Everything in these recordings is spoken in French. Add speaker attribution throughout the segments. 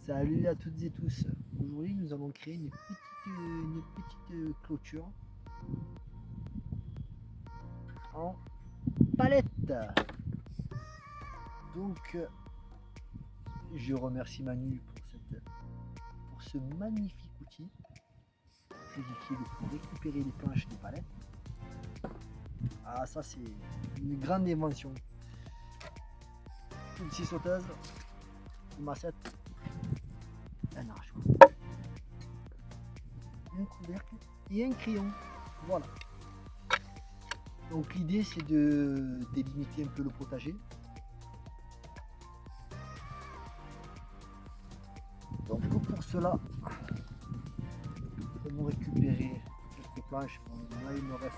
Speaker 1: Salut à toutes et tous. Aujourd'hui, nous allons créer une petite clôture en palette. Donc, je remercie Manu pour ce magnifique outil très utile pour récupérer les planches des palettes. Ah, ça, c'est une grande invention. Une scie sauteuse, une massette, un arrachoir, un couvercle et un crayon. Voilà. Donc l'idée c'est de délimiter un peu le potager. Donc pour cela, nous allons récupérer quelques planches. Bon, là il me reste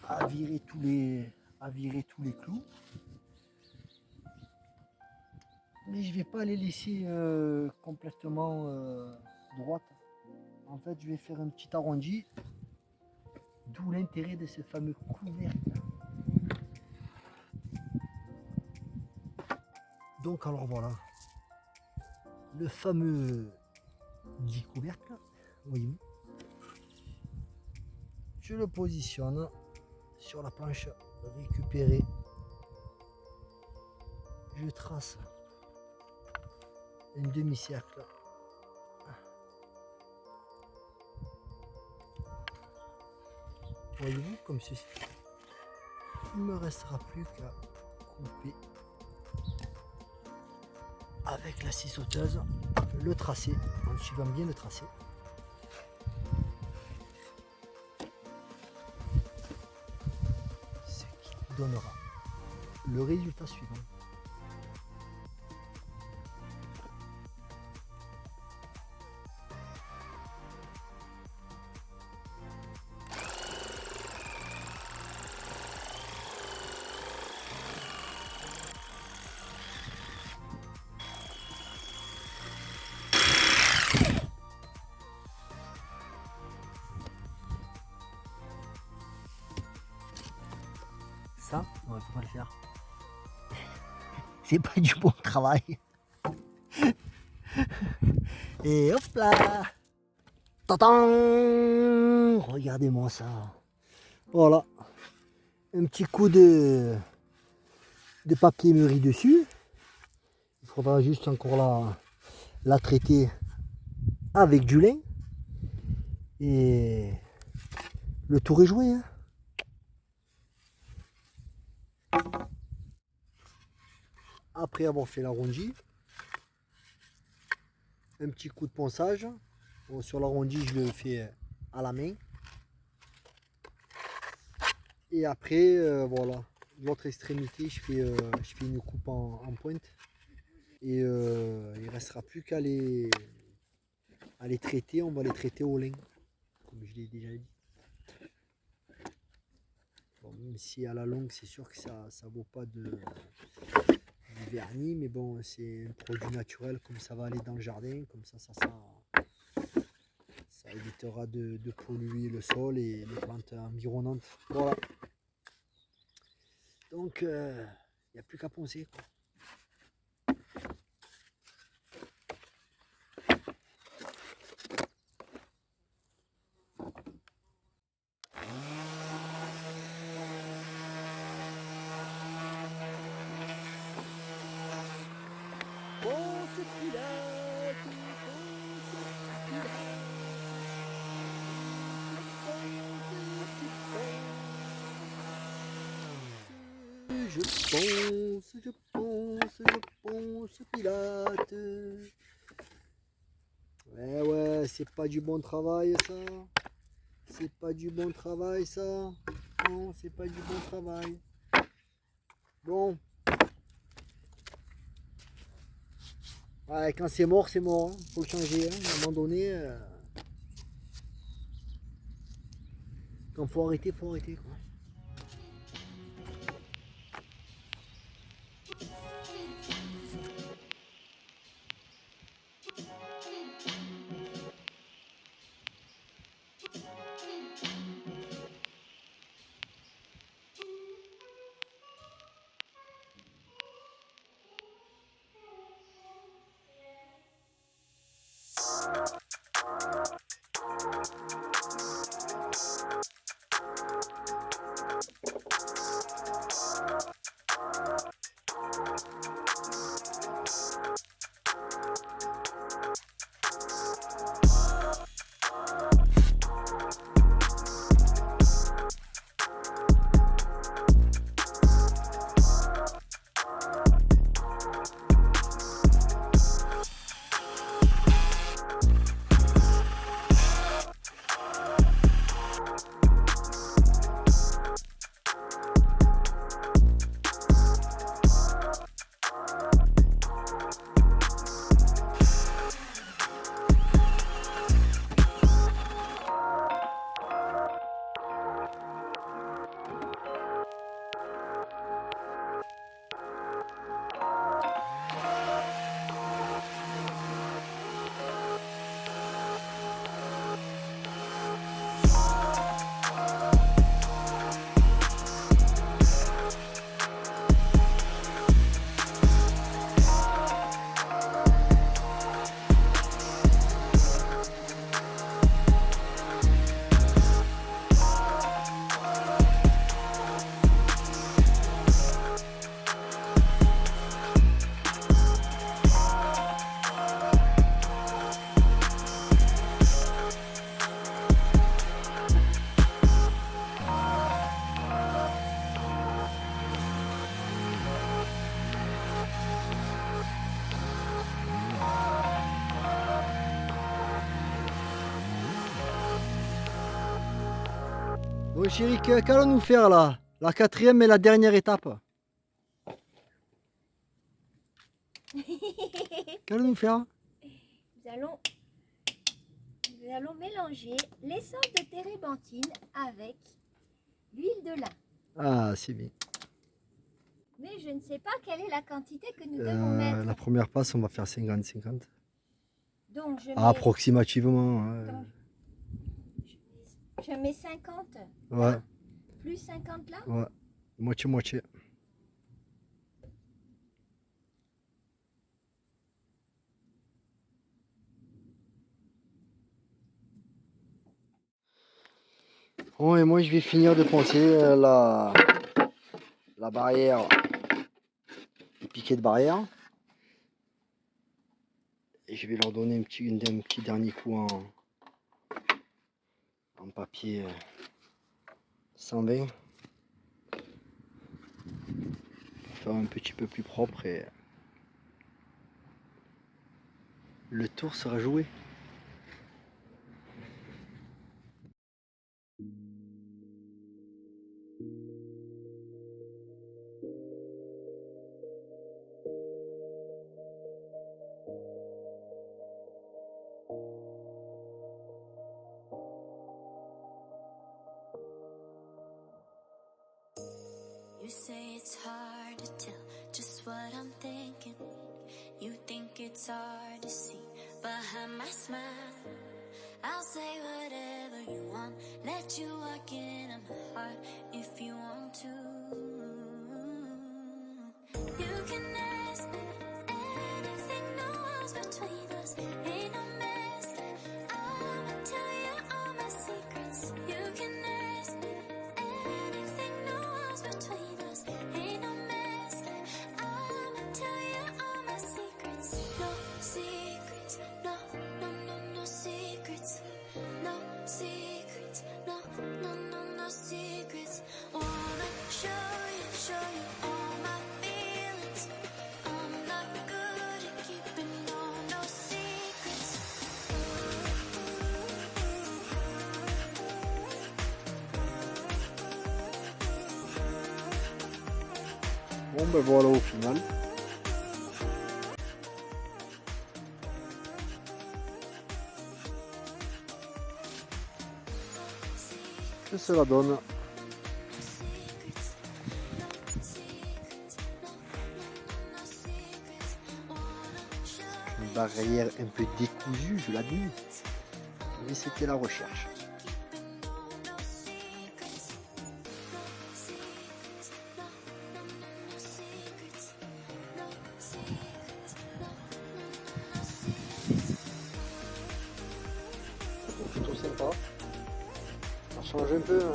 Speaker 1: à virer tous les clous. Mais je vais pas les laisser complètement droites. En fait, je vais faire un petit arrondi. D'où l'intérêt de ce fameux couvercle. Donc alors voilà, le fameux dit couvercle, oui. Je le positionne sur la planche récupérée. Je trace un demi-cercle. Voyez-vous, comme ceci. Il ne me restera plus qu'à couper avec la scie sauteuse le tracé, en suivant bien le tracé. Ce qui donnera le résultat suivant. Ça, non, il faut pas le faire. C'est pas du bon travail. Et hop là. Tadam! Regardez-moi ça. Voilà. Un petit coup de papier mûri dessus. Il faudra juste encore la traiter avec du lin. Et le tour est joué. Hein. Après avoir fait l'arrondi, un petit coup de ponçage. Bon, sur l'arrondi, je le fais à la main. Et après, voilà, l'autre extrémité, je fais une coupe en pointe. Et il ne restera plus qu'à les traiter. On va les traiter au lin, comme je l'ai déjà dit. Bon, même si à la longue, c'est sûr que ça ne vaut pas du vernis, mais bon, c'est un produit naturel, comme ça va aller dans le jardin, comme ça évitera de polluer le sol et les plantes environnantes. Voilà. Donc, il n'y a plus qu'à poncer, quoi. Je pense, Pilate. Ouais, c'est pas du bon travail ça. C'est pas du bon travail ça. Non, c'est pas du bon travail. Bon. Ouais, quand c'est mort, c'est mort. Hein. Faut le changer. Hein. À un moment donné, quand faut arrêter, faut arrêter. Quoi. Bon chéri, qu'allons-nous faire là? La quatrième et la dernière étape. Qu'allons-nous faire?
Speaker 2: Nous allons mélanger l'essence de térébenthine avec l'huile de lin.
Speaker 1: Ah, c'est bien.
Speaker 2: Mais je ne sais pas quelle est la quantité que nous devons mettre.
Speaker 1: La première passe, on va faire 50-50.
Speaker 2: Donc je mets,
Speaker 1: Approximativement.
Speaker 2: donc, je mets 50
Speaker 1: Ouais,
Speaker 2: là, plus 50 là.
Speaker 1: ouais. Moitié-moitié. Bon, et moi je vais finir de poncer la barrière, les piquets de barrière. Et je vais leur donner un petit dernier coup en papier 120 pour faire un petit peu plus propre et le tour sera joué.
Speaker 3: You say it's hard to tell just what I'm thinking. You think it's hard to see behind my smile. I'll say whatever you want, let you walk into my heart if you want to. You can ask anything, no walls between us, ain't no mask. I'ma tell you all my secrets. You can ask anything, no walls between us, ain't no mask. I'ma tell you all my secrets. No secrets, no, no, no, no secrets. No secrets, no, no, no, no secrets. Wanna show you all my feelings. I'm not good at keeping no secrets.
Speaker 1: Bon ben voilà au final. Que cela donne. Une barrière un peu décousue, je l'admets. Mais c'était la recherche. change un peu, hein.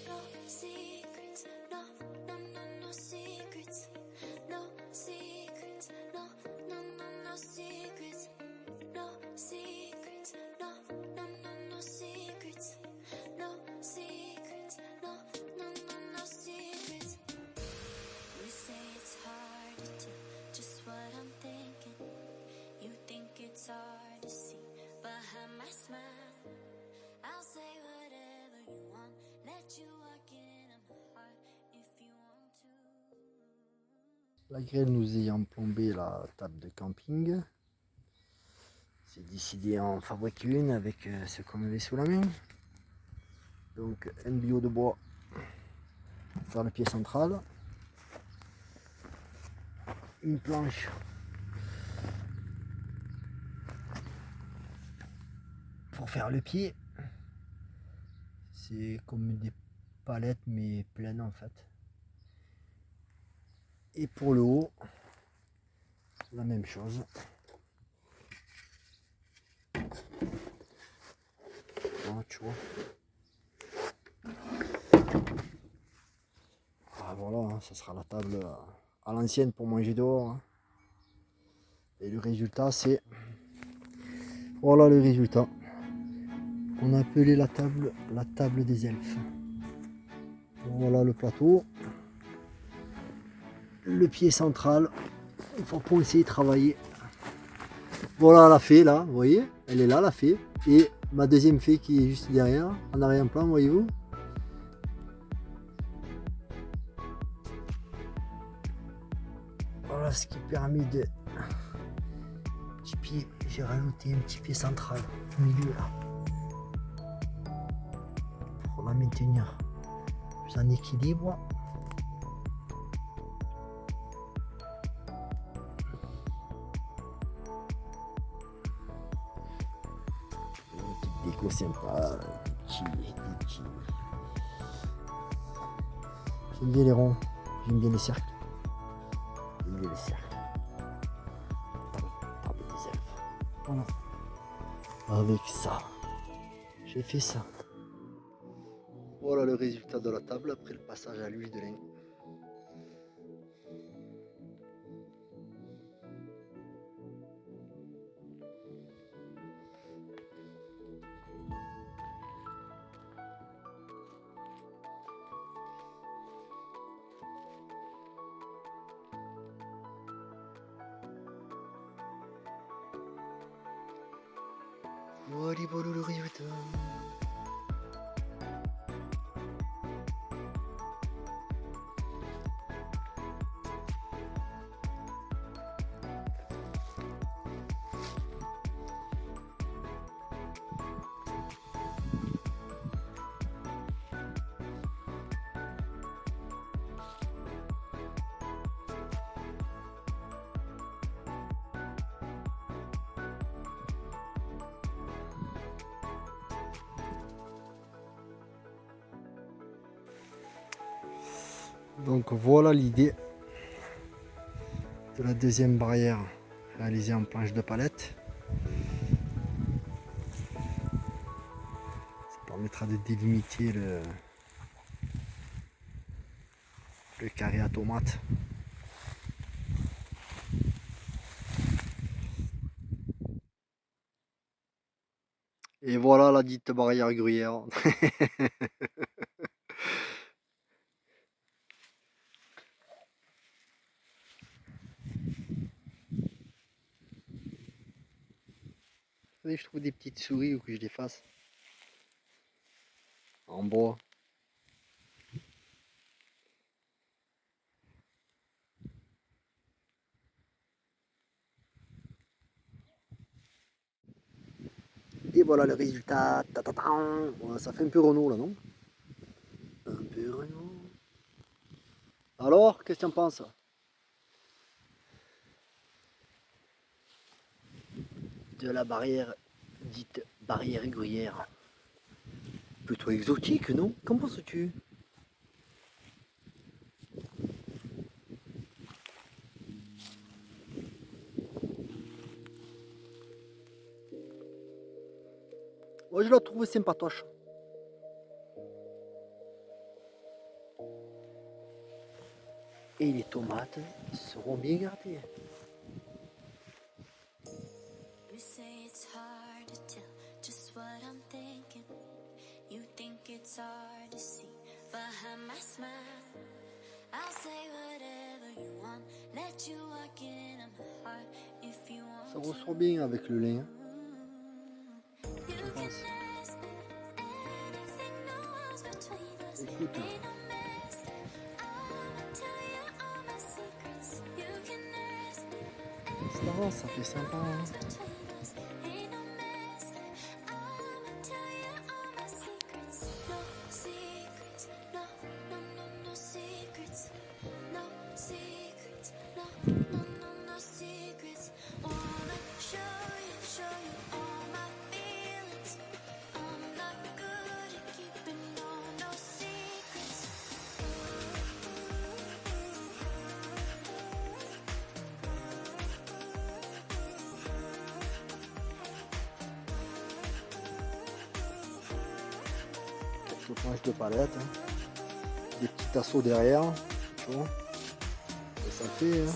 Speaker 3: No secrets, no, no, no, no secrets. No secrets, no, no, no, no secrets. No secrets, no, no, no, no secrets. No secrets, no, no, no, no secrets. You say it's hard to tell just what I'm thinking. You think it's hard to see behind my smile. I'll say whatever you want, let you walk in my heart if you want to.
Speaker 1: La grêle nous ayant plombé la table de camping, j'ai décidé d'en fabriquer une avec ce qu'on avait sous la main. Donc un bio de bois pour faire le pied central, une planche pour faire le pied. C'est comme des palettes mais pleines en fait. Et pour le haut, la même chose. Ah, tu vois. Ah, voilà, hein, ça sera la table à l'ancienne pour manger dehors. Hein. Et le résultat c'est... Voilà le résultat. On a appelé la table des elfes. Voilà le plateau. Le pied central. Il faut poncer et travailler. Voilà la fée là, vous voyez, elle est là la fée. Et ma deuxième fée qui est juste derrière, en arrière-plan, voyez-vous. Voilà ce qui permet de... Petit pied, j'ai rajouté un petit pied central au milieu là. Pour la maintenir plus en équilibre. Déco sympa, des petits. J'aime bien les ronds, j'aime bien les cercles. J'aime bien les cercles. Table des elfes. Voilà. Avec ça, j'ai fait ça. Voilà le résultat de la table après le passage à l'huile de lin. Voilà le résultat. Donc voilà l'idée de la deuxième barrière réalisée en planche de palette. Ça permettra de délimiter le carré à tomates. Et voilà la dite barrière gruyère. Faudrait que je trouve des petites souris ou que je les fasse en bois. Et voilà le résultat. Voilà, ça fait un peu Renault là, non? Un peu Renault. Alors, qu'est-ce que tu en penses? de la barrière dite barrière gruyère. Plutôt exotique, non? Qu'en penses-tu? Moi je la trouve sympatoche. Et les tomates seront bien gardées.
Speaker 3: You say it's hard to tell just what I'm thinking. You think it's hard to see behind my smile. I'll say whatever you want, let you walk into my heart if you
Speaker 1: Ça
Speaker 3: want
Speaker 1: ressort bien avec le lin.
Speaker 3: to. You
Speaker 1: Je
Speaker 3: can
Speaker 1: pense.
Speaker 3: ask anything, no walls between us.
Speaker 1: Écoute,
Speaker 3: Ain't no mess. I'ma tell you all my secrets. You can ask
Speaker 1: ça fait sympa. Hein.
Speaker 3: between us. Ain't no mess. I'ma tell you all my secrets. No secrets. No, no, no, no secrets. No secrets. No, no, no, no secrets. Wanna show you all my feelings. I'm not good at keeping no secrets.
Speaker 1: Quelques planches de palette. Hein. Des petits tasseaux derrière. Tu vois. Et ça fait. Hein.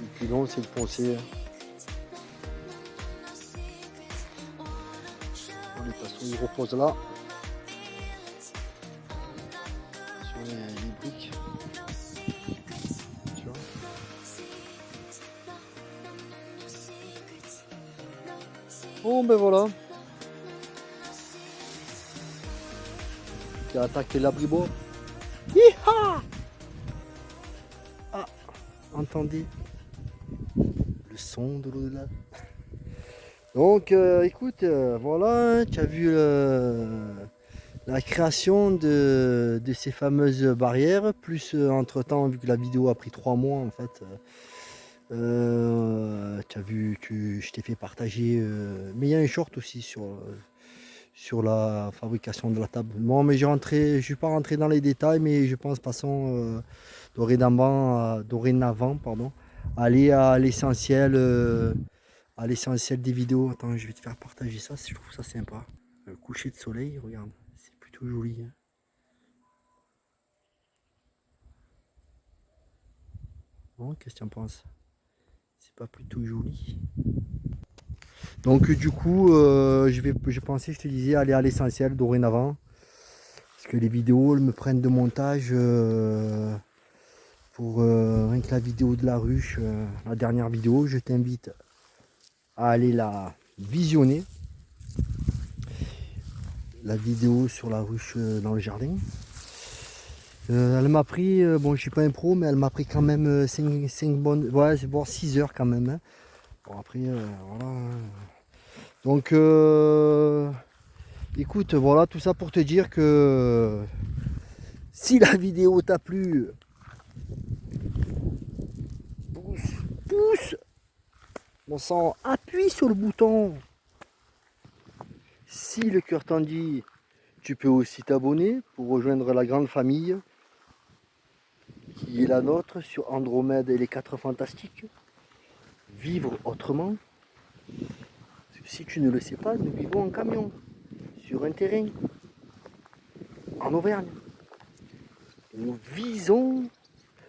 Speaker 1: Le plus long c'est de poncer. Les tasseaux ils reposent là. Sur les briques. Tu vois. Bon ben voilà. Qui a attaqué l'abribo. Hi-ha! Ah, entendez le son de l'au-delà. Donc écoute, voilà, hein, tu as vu la création de ces fameuses barrières, plus entre temps, vu que la vidéo a pris 3 mois en fait, tu as vu, je t'ai fait partager, mais il y a un short aussi sur la fabrication de la table. Bon, mais je ne suis pas rentré dans les détails, mais je pense passons dorénavant, pardon, aller à l'essentiel des vidéos. Attends, je vais te faire partager ça, je trouve ça sympa. Le coucher de soleil, regarde, c'est plutôt joli. Hein. Bon, qu'est-ce que tu en penses? C'est pas plutôt joli? Donc du coup, je pensais, je te disais, aller à l'essentiel dorénavant. Parce que les vidéos, elles me prennent de montage pour rien que la vidéo de la ruche, la dernière vidéo. Je t'invite à aller la visionner. La vidéo sur la ruche dans le jardin. Elle m'a pris, bon je suis pas un pro, mais elle m'a pris quand même 5 bonnes, ouais, voire 6 heures quand même. Hein. Bon après, voilà. Donc, écoute, voilà tout ça pour te dire que si la vidéo t'a plu, pouce, mon sang, appuie sur le bouton. Si le cœur t'en dit, tu peux aussi t'abonner pour rejoindre la grande famille qui est la nôtre sur Andromède et les 4 Fantastiques. Vivre autrement. Parce que si tu ne le sais pas, nous vivons en camion, sur un terrain, en Auvergne. Nous visons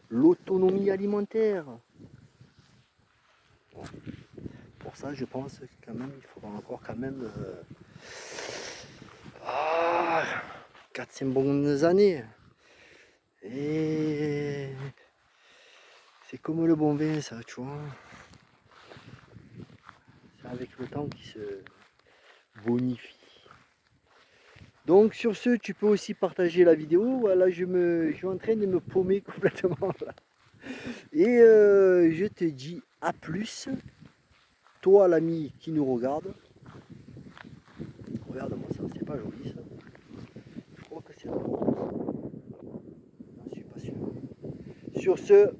Speaker 1: l'autonomie alimentaire. Bon, pour ça, je pense quand même, il faudra encore quand même 4-5 bonnes années. Et c'est comme le bon vin, ça, tu vois. C'est avec le temps qui se bonifie. Donc sur ce, tu peux aussi partager la vidéo. Voilà, je suis en train de me paumer complètement là. Et je te dis à plus. Toi l'ami qui nous regarde. Regarde-moi ça, c'est pas joli ça. Je crois que c'est la... Non, je suis pas sûr. Sur ce,